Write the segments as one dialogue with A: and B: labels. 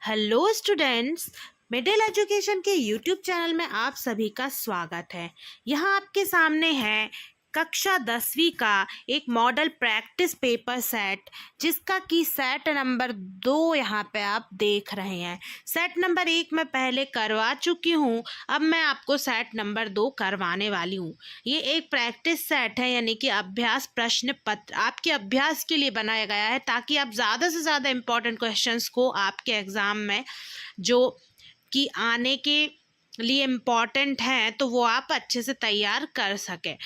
A: Hello students, middle education के YouTube channel में आप सभी का स्वागत है। यहाँ आपके सामने है कक्षा 10वीं का एक मॉडल प्रैक्टिस पेपर सेट, जिसका कि सेट नंबर 2 यहाँ पे आप देख रहे हैं। सेट नंबर 1 मैं पहले करवा चुकी हूँ, अब मैं आपको सेट नंबर 2 करवाने वाली हूँ। ये एक प्रैक्टिस सेट है, यानी कि अभ्यास प्रश्न पत्र आपके अभ्यास के लिए बनाया गया है, ताकि आप ज़्यादा से ज़्यादा इम्पोर्टेंट क्वेश्चंस को आपके एग्ज़ाम में जो कि आने के लिए इम्पॉर्टेंट हैं तो वो आप अच्छे से तैयार कर सकें।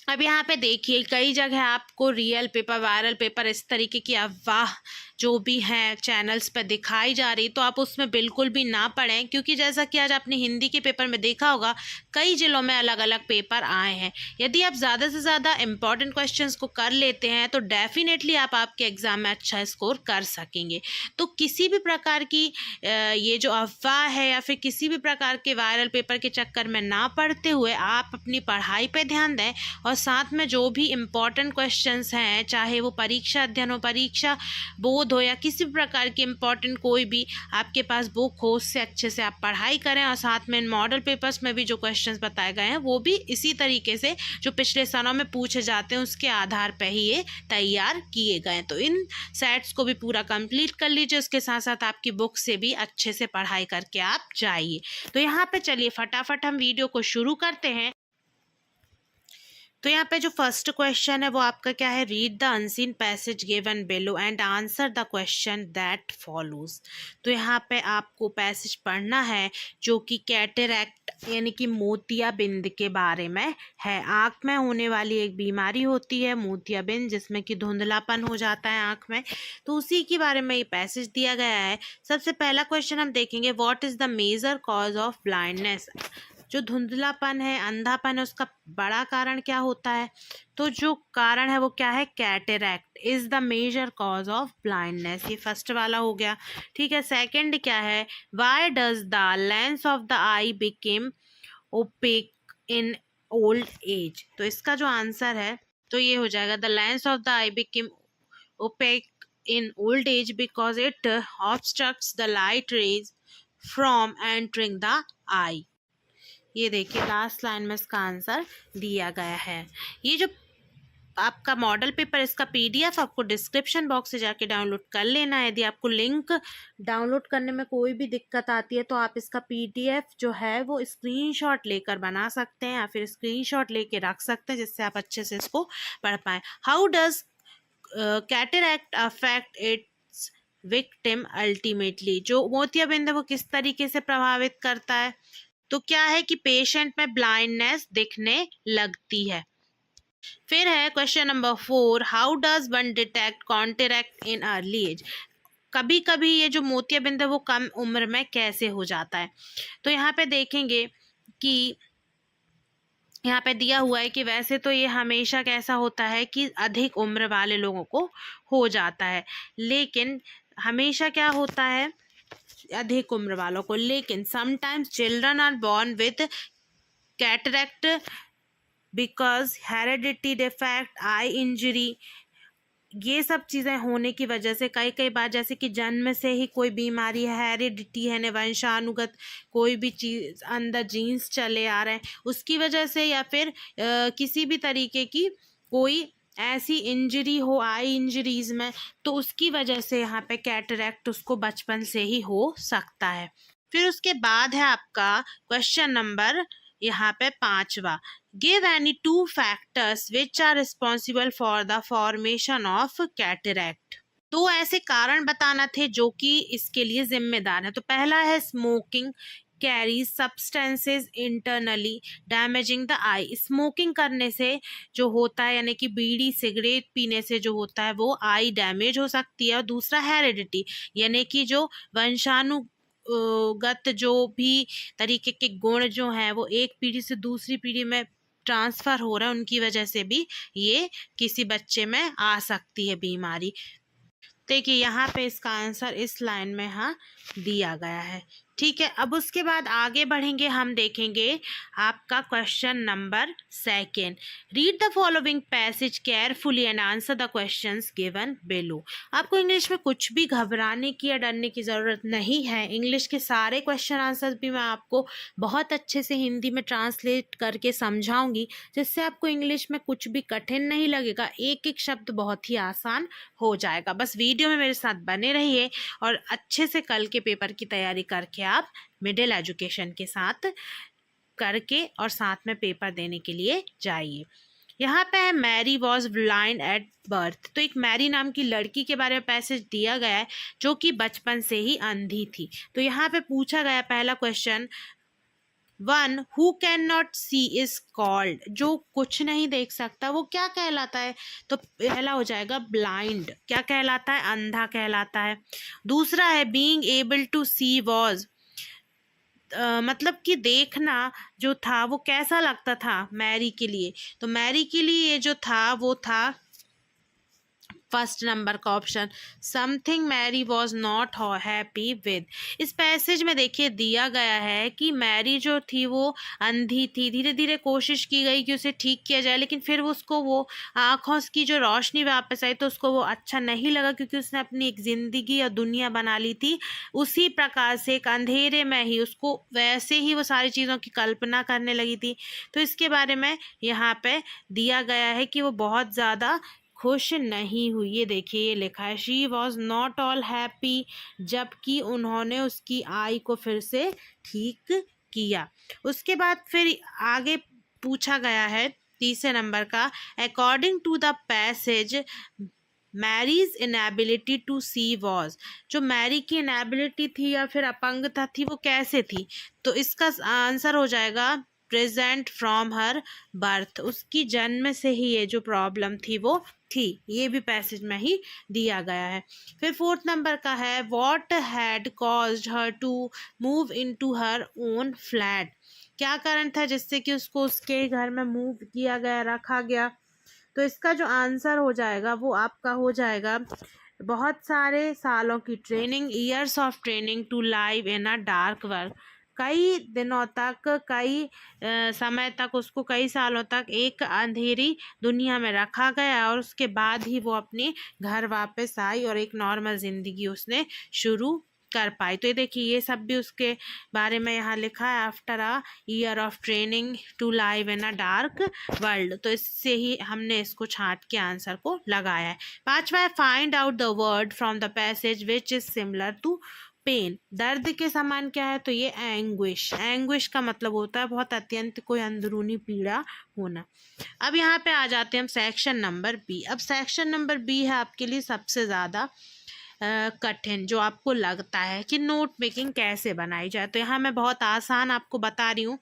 A: अब यहाँ पे देखिए, कई जगह आपको रियल पेपर, वायरल पेपर, इस तरीके की अफवाह जो भी हैं चैनल्स पर दिखाई जा रही, तो आप उसमें बिल्कुल भी ना पढ़ें, क्योंकि जैसा कि आज आपने हिंदी के पेपर में देखा होगा, कई जिलों में अलग अलग पेपर आए हैं। यदि आप ज़्यादा से ज़्यादा इम्पॉर्टेंट क्वेश्चंस को कर लेते हैं तो डेफिनेटली आप आपके एग्ज़ाम में अच्छा स्कोर कर सकेंगे। तो किसी भी प्रकार की ये जो अफवाह है या फिर किसी भी प्रकार के वायरल पेपर के चक्कर में ना पड़ते हुए आप अपनी पढ़ाई पर ध्यान दें, और साथ में जो भी इम्पॉर्टेंट क्वेश्चंस हैं, चाहे वो परीक्षा अध्ययन हो, परीक्षा बोध हो, या किसी भी प्रकार की इम्पॉर्टेंट कोई भी आपके पास बुक हो, उससे अच्छे से आप पढ़ाई करें। और साथ में इन मॉडल पेपर्स में भी जो क्वेश्चंस बताए गए हैं वो भी इसी तरीके से जो पिछले सालों में पूछे जाते हैं उसके आधार पर ही ये तैयार किए गए हैं। तो इन सेट्स को भी पूरा कंप्लीट कर लीजिए, उसके साथ साथ आपकी बुक से भी अच्छे से पढ़ाई करके आप जाइए। तो यहाँ पे चलिए फटाफट हम वीडियो को शुरू करते हैं। तो यहाँ पे जो फर्स्ट क्वेश्चन है वो आपका क्या है, read the unseen passage given below and answer the question that follows. तो यहाँ पे आपको पैसेज पढ़ना है जो कि कैटरैक्ट यानी कि मोतियाबिंद के बारे में है। आँख में होने वाली एक बीमारी होती है मोतियाबिंद, जिसमें कि धुंधलापन हो जाता है आँख में, तो उसी के बारे में ये पैसेज दिया गया है। सबसे पहला क्वेश्चन हम देखेंगे, what is the major cause of blindness. जो धुंधलापन है, अंधापन है, उसका बड़ा कारण क्या होता है? तो जो कारण है वो क्या है, cataract is the major cause of blindness. ये फर्स्ट वाला हो गया। ठीक है, सेकंड क्या है, why does the lens of the eye became opaque in old age. तो इसका जो आंसर है तो ये हो जाएगा, the lens of the eye became opaque in old age because it obstructs the light rays from entering the eye. ये देखिए लास्ट लाइन में इसका आंसर दिया गया है। ये जो आपका मॉडल पेपर, इसका पीडीएफ आपको डिस्क्रिप्शन बॉक्स से जाके डाउनलोड कर लेना है। यदि आपको लिंक डाउनलोड करने में कोई भी दिक्कत आती है तो आप इसका पीडीएफ जो है वो स्क्रीनशॉट लेकर बना सकते हैं, या फिर स्क्रीनशॉट लेके रख सकते हैं, जिससे आप अच्छे से इसको पढ़ पाएँ। How does cataract affect it's victim ultimately. जो मोतियाबिंद है वो किस तरीके से प्रभावित करता है? तो क्या है कि पेशेंट में ब्लाइंडनेस दिखने लगती है। फिर है question number 4, how does one detect cataract in early age. कभी कभी ये जो मोतियाबिंद है वो कम उम्र में कैसे हो जाता है? तो यहाँ पे देखेंगे कि यहाँ पे दिया हुआ है कि वैसे तो ये हमेशा कैसा होता है कि अधिक उम्र वाले लोगों को हो जाता है, लेकिन हमेशा क्या होता है अधिक उम्र वालों को, लेकिन sometimes children are born with cataract because heredity defect, eye injury, ये सब चीज़ें होने की वजह से कई बार, जैसे कि जन्म से ही कोई बीमारी है, हेरिडिटी है, वंशानुगत कोई भी चीज़ अंदर जीन्स चले आ रहे हैं उसकी वजह से, या फिर किसी भी तरीके की कोई ऐसी इंजरी हो आई इंजरीज में, तो उसकी वजह से यहाँ पे कैटरैक्ट उसको बचपन से ही हो सकता है। फिर उसके बाद है आपका क्वेश्चन नंबर यहाँ पे 5वां, give any 2 factors which are responsible for the formation of cataract. तो ऐसे कारण बताना थे जो कि इसके लिए जिम्मेदार है। तो पहला है smoking carries substances internally damaging the I. Smoking करने से जो होता है, यानी कि बीड़ी सिगरेट पीने से जो होता है वो आई डैमेज हो सकती है। और दूसरा हेरिडिटी, यानी कि जो वंशानुगत जो भी तरीके के गुण जो हैं वो एक पीढ़ी से दूसरी पीढ़ी में ट्रांसफ़र हो रहा है, उनकी वजह से भी ये किसी बच्चे में आ सकती है बीमारी। देखिए यहाँ पे इसका आंसर इस लाइन में हाँ दिया गया है। ठीक है, अब उसके बाद आगे बढ़ेंगे, हम देखेंगे आपका question number 2। Read the following passage carefully and answer the questions given below. आपको इंग्लिश में कुछ भी घबराने की या डरने की ज़रूरत नहीं है। इंग्लिश के सारे क्वेश्चन आंसर्स भी मैं आपको बहुत अच्छे से हिंदी में ट्रांसलेट करके समझाऊंगी, जिससे आपको इंग्लिश में कुछ भी कठिन नहीं लगेगा, एक एक शब्द बहुत ही आसान हो जाएगा। बस वीडियो में मेरे साथ बने रहिए और अच्छे से कल के पेपर की तैयारी करके आप मिडिल एजुकेशन के साथ करके और साथ में पेपर देने के लिए जाइए। यहाँ पे है Mary was blind at birth. तो एक मैरी नाम की लड़की के बारे में पैसेज दिया गया है जो कि बचपन से ही अंधी थी। तो यहाँ पे पूछा गया पहला question, one who can not see is called. जो कुछ नहीं देख सकता वो क्या कहलाता है? तो पहला हो जाएगा ब्लाइंड। क्या कहलाता है? अंधा कहलाता है। दूसरा है being able to see was, मतलब कि देखना जो था वो कैसा लगता था मैरी के लिए? तो मैरी के लिए ये जो था वो था फर्स्ट नंबर का option, something Mary was not happy with. इस पैसेज में देखिए दिया गया है कि मैरी जो थी वो अंधी थी। धीरे धीरे कोशिश की गई कि उसे ठीक किया जाए, लेकिन फिर उसको वो आँखों की जो रोशनी वापस आई तो उसको वो अच्छा नहीं लगा, क्योंकि उसने अपनी एक ज़िंदगी और दुनिया बना ली थी। उसी प्रकार से एक अंधेरे में ही उसको वैसे ही वो सारी चीज़ों की कल्पना करने लगी थी। तो इसके बारे में यहाँ पे दिया गया है कि वो बहुत ज़्यादा खुश नहीं हुई। ये देखिए ये लिखा है, she was not all happy, जबकि उन्होंने उसकी आई को फिर से ठीक किया। उसके बाद फिर आगे पूछा गया है तीसरे नंबर का, according to the passage Mary's inability to see was. जो मैरी की इनएबिलिटी थी या फिर अपंगता थी वो कैसे थी? तो इसका आंसर हो जाएगा प्रेजेंट फ्रॉम हर बर्थ। उसकी जन्म से ही ये जो प्रॉब्लम थी वो थी। ये भी पैसेज में ही दिया गया है। फिर फोर्थ नंबर का है, what had caused her to move into her own flat. क्या कारण था जिससे कि उसको उसके घर में मूव किया गया, रखा गया? तो इसका जो आंसर हो जाएगा वो आपका हो जाएगा बहुत सारे सालों की training, years of training to live in a dark work. कई दिनों तक, कई समय तक उसको, कई सालों तक एक अंधेरी दुनिया में रखा गया और उसके बाद ही वो अपने घर वापस आई और एक नॉर्मल ज़िंदगी उसने शुरू कर पाई। तो ये देखिए ये सब भी उसके बारे में यहाँ लिखा है, after a year of training to live in a dark world. तो इससे ही हमने इसको छांट के आंसर को लगाया है। पांचवा है, find out the word from the passage which is similar to pain. दर्द के समान क्या है? तो ये एंग्विश। एंग्विश का मतलब होता है बहुत अत्यंत कोई अंदरूनी पीड़ा होना। अब यहाँ पे आ जाते हैं हम सेक्शन नंबर बी। अब सेक्शन नंबर बी है आपके लिए सबसे ज़्यादा कठिन, जो आपको लगता है कि नोट मेकिंग कैसे बनाई जाए। तो यहाँ मैं बहुत आसान आपको बता रही हूँ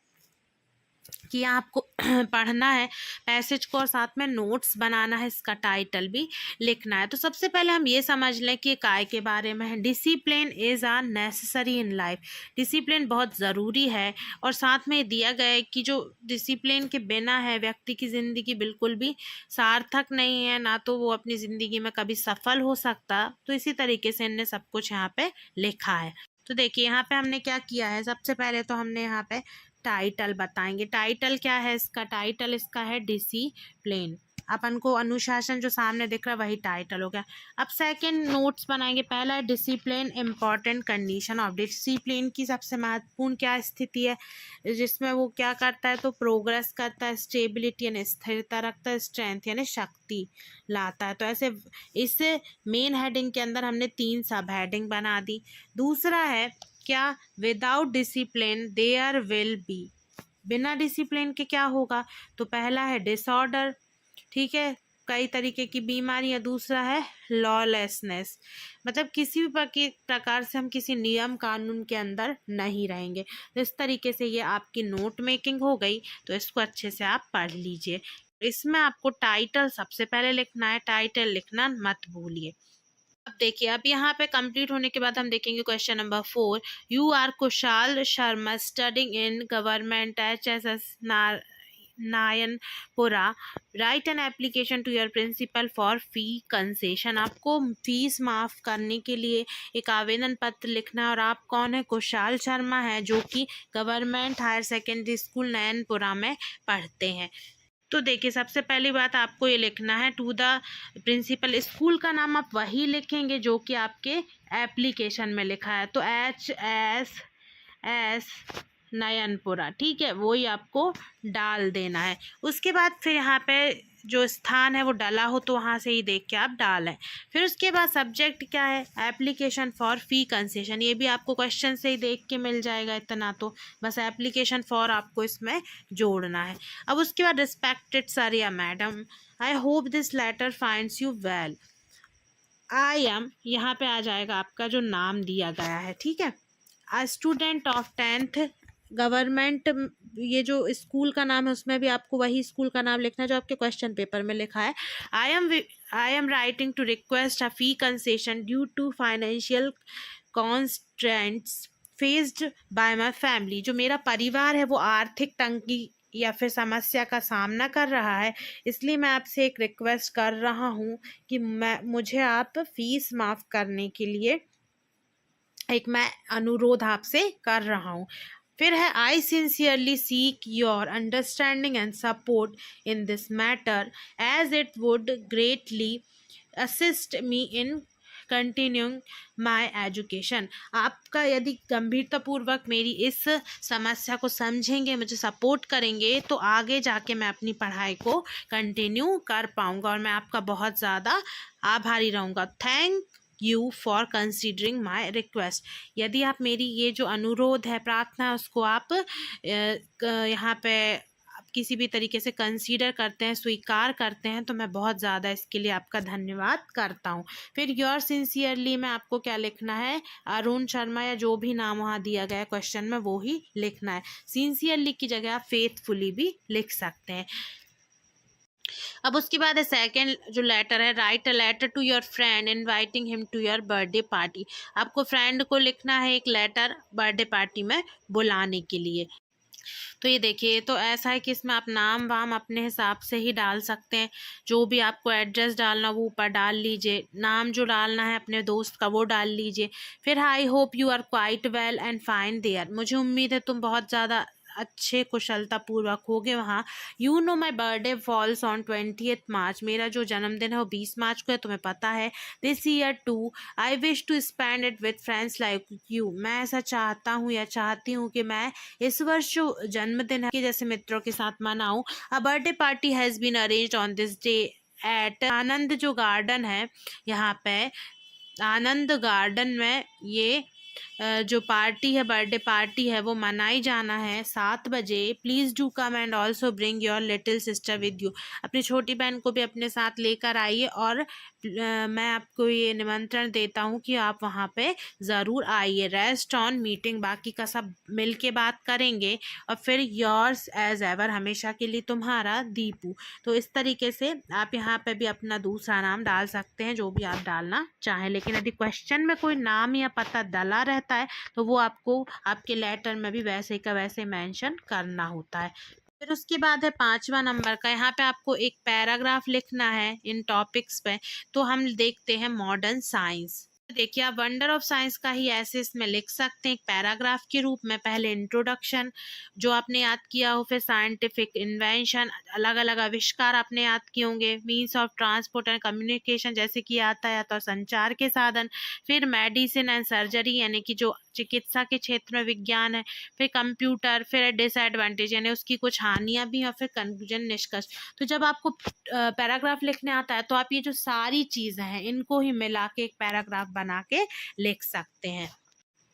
A: कि यहाँ आपको पढ़ना है पैसेज को और साथ में नोट्स बनाना है, इसका टाइटल भी लिखना है। तो सबसे पहले हम ये समझ लें कि काय के बारे में है। Discipline is a necessary in life. Discipline बहुत ज़रूरी है और साथ में दिया गया है कि जो डिसिप्लिन के बिना है व्यक्ति की ज़िंदगी बिल्कुल भी सार्थक नहीं है, ना तो वो अपनी ज़िंदगी में कभी सफल हो सकता। तो इसी तरीके से इनने सब कुछ यहाँ पे लिखा है। तो देखिए यहाँ पे हमने क्या किया है, सबसे पहले तो हमने यहाँ पे टाइटल बताएंगे। टाइटल क्या है इसका? टाइटल इसका है डिसिप्लिन। अपन को अनुशासन जो सामने दिख रहा है वही टाइटल हो गया। अब सेकंड नोट्स बनाएंगे। पहला है discipline important condition of. Discipline की सबसे महत्वपूर्ण क्या स्थिति है जिसमें वो क्या करता है? तो प्रोग्रेस करता है, स्टेबिलिटी यानी स्थिरता रखता है, स्ट्रेंथ यानी शक्ति लाता है। तो ऐसे इस मेन हेडिंग के अंदर हमने 3 सब हेडिंग बना दी। दूसरा है क्या? Without discipline there will be. बिना डिसिप्लिन के क्या होगा? तो पहला है डिसऑर्डर, ठीक है, कई तरीके की बीमारियां। दूसरा है लॉलेसनेस, मतलब किसी भी प्रकार से हम किसी नियम कानून के अंदर नहीं रहेंगे। तो इस तरीके से ये आपकी नोट मेकिंग हो गई। तो इसको अच्छे से आप पढ़ लीजिए। इसमें आपको टाइटल सबसे पहले लिखना है, टाइटल लिखना मत भूलिए। अब देखिए, अब यहाँ पे कंप्लीट होने के बाद हम देखेंगे question number 4। You are Kushal Sharma studying in government HSS Nainpura, write an application to your principal for fee concession. आपको फीस माफ़ करने के लिए एक आवेदन पत्र लिखना है। और आप कौन है? कुशाल शर्मा है, जो कि गवर्नमेंट हायर सेकेंडरी स्कूल नयनपुरा में पढ़ते हैं। तो देखिए, सबसे पहली बात आपको ये लिखना है टू द प्रिंसिपल। स्कूल का नाम आप वही लिखेंगे जो कि आपके एप्लीकेशन में लिखा है। तो HSS नयनपुरा, ठीक है, वही आपको डाल देना है। उसके बाद फिर यहाँ पे जो स्थान है वो डला हो तो वहाँ से ही देख के आप डालें। फिर उसके बाद सब्जेक्ट क्या है? Application for fee concession. ये भी आपको क्वेश्चन से ही देख के मिल जाएगा, इतना तो बस एप्लीकेशन फॉर आपको इसमें जोड़ना है। अब उसके बाद रिस्पेक्टेड सर या madam, I hope this letter finds you well. I am, यहाँ पे आ जाएगा आपका जो नाम दिया गया है, ठीक है। आ स्टूडेंट ऑफ 10th गवर्नमेंट, ये जो स्कूल का नाम है उसमें भी आपको वही स्कूल का नाम लिखना है जो आपके क्वेश्चन पेपर में लिखा है। I am writing to request a fee concession due to financial constraints faced by my family. जो मेरा परिवार है वो आर्थिक तंगी या फिर समस्या का सामना कर रहा है, इसलिए मैं आपसे एक रिक्वेस्ट कर रहा हूँ कि मुझे आप फीस माफ़ करने के लिए एक मैं अनुरोध आपसे कर रहा हूँ। फिर है I sincerely seek your understanding and support in this matter as it would greatly assist me in continuing my education. आपका यदि गंभीरतापूर्वक मेरी इस समस्या को समझेंगे, मुझे सपोर्ट करेंगे, तो आगे जाके मैं अपनी पढ़ाई को कंटिन्यू कर पाऊँगा और मैं आपका बहुत ज़्यादा आभारी रहूँगा। Thank you for considering my request. यदि आप मेरी ये जो अनुरोध है, प्रार्थना है, उसको आप यहाँ पे किसी भी तरीके से कंसीडर करते हैं, स्वीकार करते हैं, तो मैं बहुत ज़्यादा इसके लिए आपका धन्यवाद करता हूँ। फिर योर सिंसियरली में आपको क्या लिखना है? अरुण शर्मा या जो भी नाम वहाँ दिया गया है क्वेश्चन में वो ही लिखना है। सिंसियरली की जगह आप फेथफुली भी लिख सकते हैं। अब उसके बाद है सेकेंड जो लेटर है, write a letter to your friend inviting him to your birthday party. आपको फ्रेंड को लिखना है एक लेटर बर्थडे पार्टी में बुलाने के लिए। तो ये देखिए, तो ऐसा है कि इसमें आप नाम वाम अपने हिसाब से ही डाल सकते हैं। जो भी आपको एड्रेस डालना वो ऊपर डाल लीजिए, नाम जो डालना है अपने दोस्त का वो डाल लीजिए। फिर I hope you are quite well and fine there. मुझे उम्मीद है तुम बहुत ज़्यादा अच्छे कुशलतापूर्वक होगे वहाँ। You know my birthday falls on 20th मार्च। मेरा जो जन्मदिन है वो 20 मार्च को है, तुम्हें पता है। This year too I wish to spend it with friends like you. मैं ऐसा चाहता हूँ या चाहती हूँ कि मैं इस वर्ष जो जन्मदिन है कि जैसे मित्रों के साथ मनाऊँ। A birthday party has been arranged on this day at Anand जो गार्डन है, यहाँ पे आनंद गार्डन में ये जो पार्टी है, बर्थडे पार्टी है, वो मनाई जाना है 7 बजे। Please do come and also bring your little sister with you. अपनी छोटी बहन को भी अपने साथ लेकर आइए और मैं आपको ये निमंत्रण देता हूँ कि आप वहाँ पे ज़रूर आइए। रेस्ट ऑन मीटिंग, बाकी का सब मिल के बात करेंगे। और फिर योर्स एज एवर, हमेशा के लिए तुम्हारा दीपू। तो इस तरीके से आप यहाँ पे भी अपना दूसरा नाम डाल सकते हैं, जो भी आप डालना चाहें। लेकिन यदि क्वेश्चन में कोई नाम या पता डला रहता है तो वो आपको आपके लेटर में भी वैसे का वैसे मेंशन करना होता है। फिर उसके बाद है 5वां नंबर का, यहाँ पे आपको एक पैराग्राफ लिखना है इन टॉपिक्स पे। तो हम देखते हैं मॉडर्न साइंस। देखिए, आप वंडर ऑफ साइंस का ही ऐसे इसमें लिख सकते हैं एक पैराग्राफ के रूप में। पहले इंट्रोडक्शन जो आपने याद किया हो, फिर साइंटिफिक इन्वेंशन, अलग अलग आविष्कार आपने याद किए होंगे। Means of transport and communication, जैसे कि यातायात और संचार के साधन। फिर मेडिसिन एंड सर्जरी, यानी कि जो चिकित्सा के क्षेत्र में विज्ञान है। फिर कंप्यूटर, फिर डिसएडवांटेज यानी उसकी कुछ हानियां भी, और फिर कंक्लूजन, निष्कर्ष। तो जब आपको पैराग्राफ लिखने आता है तो आप ये जो सारी चीज़ें हैं इनको ही मिला के एक पैराग्राफ बना के लिख सकते हैं।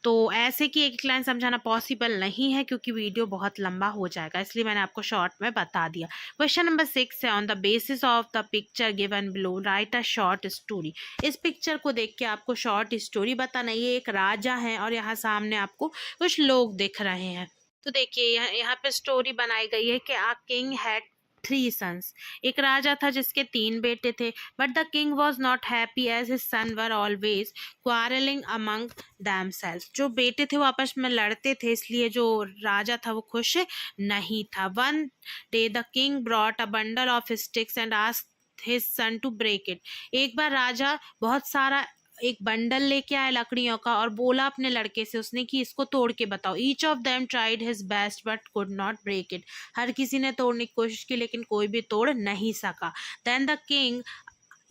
A: तो ऐसे कि एक लाइन समझाना पॉसिबल नहीं है क्योंकि वीडियो बहुत लंबा हो जाएगा, इसलिए मैंने आपको शॉर्ट में बता दिया। क्वेश्चन नंबर 6 है, on the basis of the picture given below right a short story. इस पिक्चर को देख के आपको शॉर्ट स्टोरी बताना। ये एक राजा है और यहाँ सामने आपको कुछ लोग दिख रहे हैं। तो देखिए यहाँ पे स्टोरी बनाई गई है कि आ किंग हैड 3 sons. एक राजा था जिसके 3 बेटे थे. But the king was not happy as his sons were always quarreling among themselves. जो बेटे थे वो आपस में लड़ते थे, इसलिए जो राजा था वो खुश नहीं था. One day the king brought a bundle of sticks and asked his son to break it. एक बार राजा बहुत सारा एक बंडल लेके आया लकड़ियों का और बोला अपने लड़के से उसने कि इसको तोड़ के बताओ. Each of them tried his best but could not break it. हर किसी ने तोड़ने की कोशिश की लेकिन कोई भी तोड़ नहीं सका. Then the king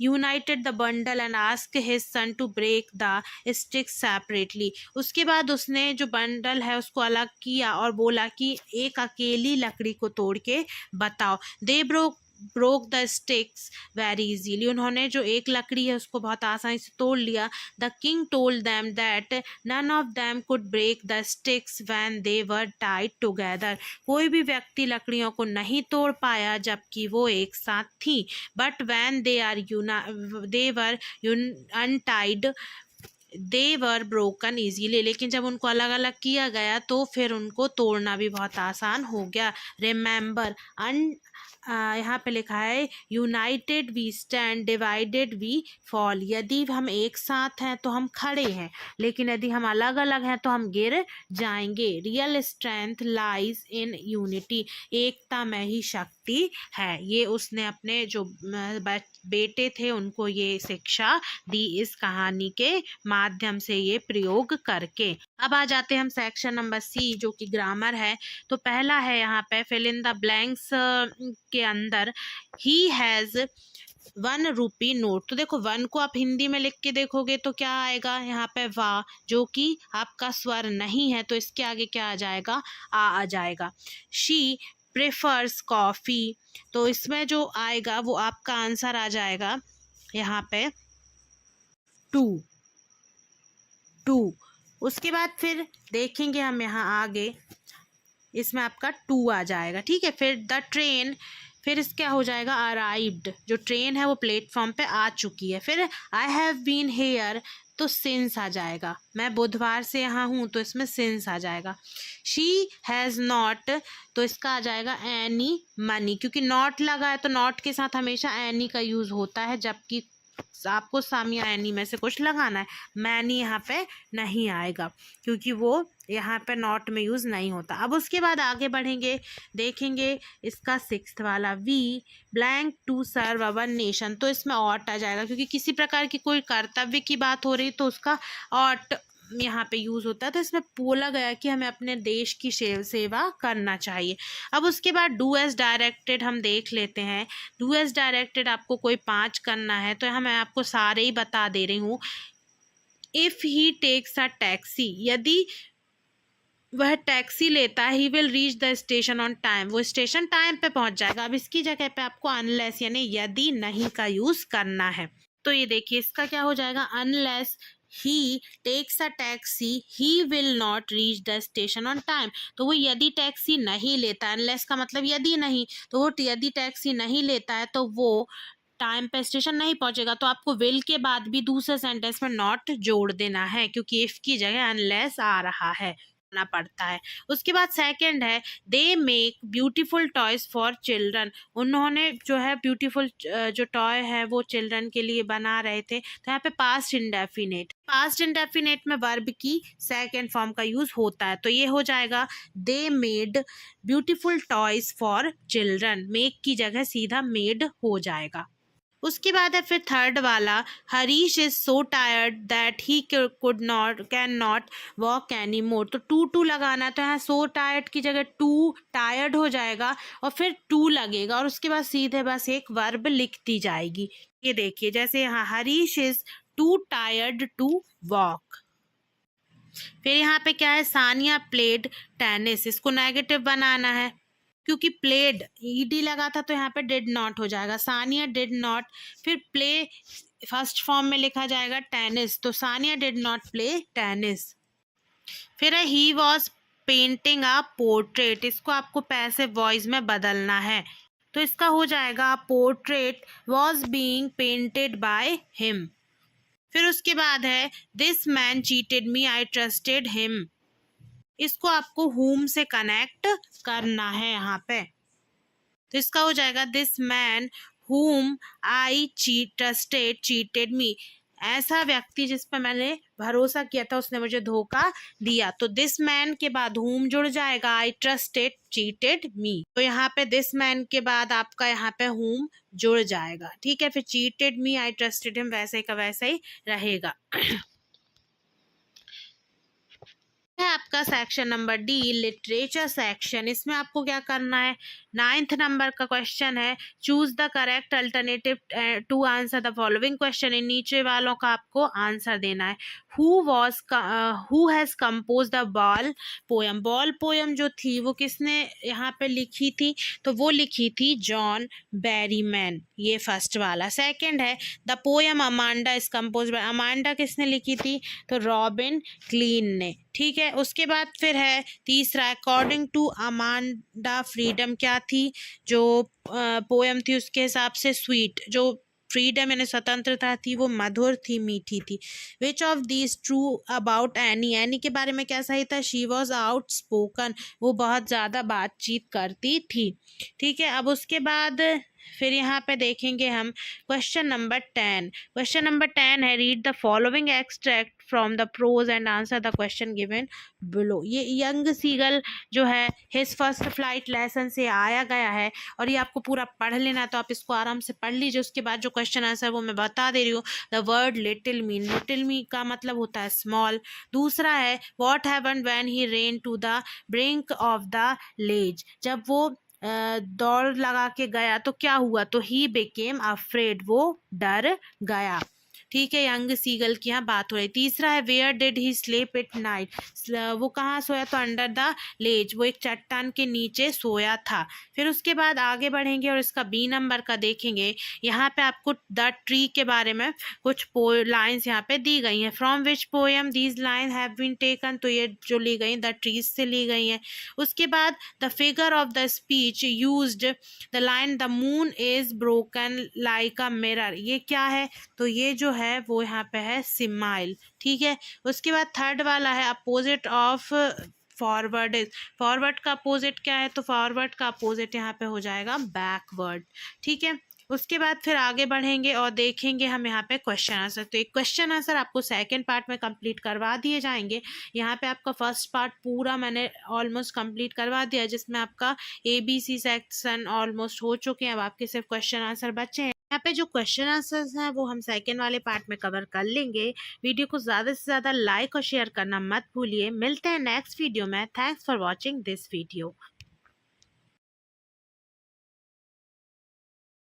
A: united the bundle and asked his son to break the sticks separately. उसके बाद उसने जो बंडल है उसको अलग किया और बोला कि एक अकेली लकड़ी को तोड़ के बताओ. They broke the sticks very easily. उन्होंने जो एक लकड़ी है उसको बहुत आसानी से तोड़ लिया. The king told them that none of them could break the sticks when they were tied together. कोई भी व्यक्ति लकड़ियों को नहीं तोड़ पाया जबकि वो एक साथ थी. But when they were untied they were broken easily. लेकिन जब उनको अलग अलग किया गया तो फिर उनको तोड़ना भी बहुत आसान हो गया. Remember, यहाँ पे लिखा है united we stand, divided we fall. यदि हम एक साथ हैं तो हम खड़े हैं, लेकिन यदि हम अलग अलग हैं तो हम गिर जाएंगे. Real strength lies in unity. एकता में ही शक्ति है. ये उसने अपने जो बेटे थे उनको ये शिक्षा दी इस कहानी के माध्यम से, ये प्रयोग करके. अब आ जाते हैं हम सेक्शन नंबर सी जो कि ग्रामर है. तो पहला है यहाँ पे फिल इन द ब्लैंक्स के अंदर ही हैज 1 रुपी नोट. तो देखो 1 को आप हिंदी में लिख के देखोगे तो क्या आएगा यहाँ पे वाह, जो कि आपका स्वर नहीं है तो इसके आगे क्या आ जाएगा, आ जाएगा. She prefers coffee. तो इसमें जो आएगा वो आपका आंसर आ जाएगा यहाँ पे 2. उसके बाद फिर देखेंगे हम यहाँ आगे, इसमें आपका 2 आ जाएगा. ठीक है. फिर द ट्रेन, फिर इसका हो जाएगा अराइव्ड. जो ट्रेन है वो प्लेटफॉर्म पे आ चुकी है. फिर आई हैव बीन हेयर, तो सिंस आ जाएगा. मैं बुधवार से यहाँ हूँ तो इसमें सिंस आ जाएगा. शी हैज़ नॉट, तो इसका आ जाएगा एनी मनी. क्योंकि नॉट लगा है तो नॉट के साथ हमेशा एनी का यूज़ होता है, जबकि आपको सम या एनी में से कुछ लगाना है. मैनी यहाँ पे नहीं आएगा क्योंकि वो यहाँ पे नॉट में यूज़ नहीं होता. अब उसके बाद आगे बढ़ेंगे, देखेंगे इसका 6th वाला we blank to serve our nation. तो इसमें ऑट आ जाएगा क्योंकि किसी प्रकार की कोई कर्तव्य की बात हो रही तो उसका ऑट यहाँ पे यूज़ होता है. तो इसमें बोला गया कि हमें अपने देश की सेवा करना चाहिए. अब उसके बाद डू एज डायरेक्टेड हम देख लेते हैं. डू एज डायरेक्टेड आपको कोई 5 करना है तो यहाँ मैं आपको सारे ही बता दे रही हूँ. If he takes a taxi, यदि वह टैक्सी लेता है, he will reach the station on time, वो स्टेशन टाइम पे पहुंच जाएगा. अब इसकी जगह पे आपको अनलेस यानी यदि नहीं का यूज़ करना है. तो ये देखिए इसका क्या हो जाएगा, unless he takes a taxi he will not reach the station on time. तो वो यदि टैक्सी नहीं लेता, अनलेस का मतलब यदि नहीं, तो वो यदि टैक्सी नहीं लेता है तो वो टाइम पे स्टेशन नहीं पहुंचेगा. तो आपको विल के बाद भी दूसरे सेंटेंस में नॉट जोड़ देना है क्योंकि इफ की जगह अनलेस आ रहा है, ना पड़ता है. उसके बाद सेकंड है they make beautiful toys for children. उन्होंने जो है ब्यूटीफुल जो टॉय है वो चिल्ड्रन के लिए बना रहे थे. तो यहाँ पे पास्ट इंडेफिनेट, पास्ट इंडेफिनेट में वर्ब की सेकंड फॉर्म का यूज होता है. तो ये हो जाएगा they made beautiful toys for children. Make की जगह सीधा मेड हो जाएगा. उसके बाद है फिर थर्ड वाला, Harish is so tired that he can not walk any more. तो टू लगाना है तो यहाँ सो टायर्ड की जगह टू टायर्ड हो जाएगा और फिर टू लगेगा और उसके बाद सीधे बस एक वर्ब लिख दी जाएगी. ये देखिए जैसे यहाँ Harish is too tired to walk. फिर यहाँ पे क्या है, सानिया प्लेड टेनिस. इसको नेगेटिव बनाना है क्योंकि प्लेड ईडी लगा था तो यहाँ पे डिड नॉट हो जाएगा. सानिया डिड नॉट, फिर प्ले फर्स्ट फॉर्म में लिखा जाएगा टेनिस, तो Sania did not play tennis. फिर है he was painting a portrait. इसको आपको पैसिव वॉइस में बदलना है तो इसका हो जाएगा portrait was being painted by him. फिर उसके बाद है this man cheated me I trusted him. इसको आपको whom से कनेक्ट करना है यहाँ पे. तो इसका हो जाएगा this man whom I trusted cheated me। ऐसा व्यक्ति जिस पर मैंने भरोसा किया था उसने मुझे धोखा दिया। तो दिस मैन के बाद whom जुड़ जाएगा, आई ट्रस्टेड चीटेड मी। तो यहाँ पे दिस मैन के बाद आपका यहाँ पे whom जुड़ जाएगा, ठीक है। फिर चीटेड मी, आई ट्रस्टेड हिम, वैसे का वैसे ही रहेगा। है आपका section number D, literature section. इसमें आपको क्या करना है, 9th नंबर का क्वेश्चन है, choose the correct alternative to answer the following question. इन नीचे वालों का आपको आंसर देना है। Who has compose the ball poem. Ball poem जो थी वो किसने यहाँ पे लिखी थी, तो वो लिखी थी जॉन बैरीमैन, ये फर्स्ट वाला। सेकंड है the poem Amanda is compose bye, Amanda किसने लिखी थी, तो रॉबिन क्लीन ने, ठीक है। उसके बाद फिर है तीसरा, अकॉर्डिंग टू अमांडा फ्रीडम क्या थी, जो पोयम थी उसके हिसाब से स्वीट, जो फ्रीडम यानी स्वतंत्रता थी वो मधुर थी, मीठी थी। Which of these true about any, any के बारे में क्या सही था, शी वॉज आउट स्पोकन, वो बहुत ज़्यादा बातचीत करती थी, ठीक है। अब उसके बाद फिर यहाँ पे देखेंगे हम क्वेश्चन नंबर 10। क्वेश्चन नंबर 10 है, read the following extract from the prose and answer the question given below. ये यंग सीगल जो है हिज फर्स्ट फ्लाइट लेसन से आया गया है और ये आपको पूरा पढ़ लेना है, तो आप इसको आराम से पढ़ लीजिए। उसके बाद जो क्वेश्चन आंसर वो मैं बता दे रही हूँ। The word little me, little me का मतलब होता है स्मॉल। दूसरा है what happened when he ran to the brink of the ledge, जब वो दौड़ लगा के गया तो क्या हुआ, तो ही बिकेम अफ्रेड, वो डर गया, ठीक है। यंग सीगल की यहाँ बात हो रही। तीसरा है where did he sleep at night, वो कहाँ सोया, तो अंडर द लेज, वो एक चट्टान के नीचे सोया था। फिर उसके बाद आगे बढ़ेंगे और इसका बी नंबर का देखेंगे। यहाँ पे आपको द ट्री के बारे में कुछ लाइन्स यहाँ पे दी गई हैं। From which poem these line have been taken, तो ये जो ली गई द ट्रीज से ली गई हैं। उसके बाद the figure of the speech used the line the moon is broken like a mirror, ये क्या है, तो ये जो है वो यहाँ पे है सिमाइल, ठीक है। उसके बाद थर्ड वाला है अपोजिट ऑफ फॉरवर्ड, फॉरवर्ड का अपोजिट क्या है, तो फॉरवर्ड का अपोजिट यहाँ पे हो जाएगा बैकवर्ड, ठीक है। उसके बाद फिर आगे बढ़ेंगे और देखेंगे हम यहाँ पे क्वेश्चन आंसर। तो एक क्वेश्चन आंसर आपको सेकंड पार्ट में कंप्लीट करवा दिए जाएंगे। यहाँ पे आपका फर्स्ट पार्ट पूरा मैंने ऑलमोस्ट कंप्लीट करवा दिया, जिसमें आपका ABC सेक्शन ऑलमोस्ट हो चुके हैं। अब आपके सिर्फ क्वेश्चन आंसर बचे हैं। यहाँ पे जो क्वेश्चन आंसर्स हैं वो हम सेकंड वाले पार्ट में कवर कर लेंगे। वीडियो को ज़्यादा से ज़्यादा लाइक और शेयर करना मत भूलिए। मिलते हैं नेक्स्ट वीडियो में। Thanks for watching this video.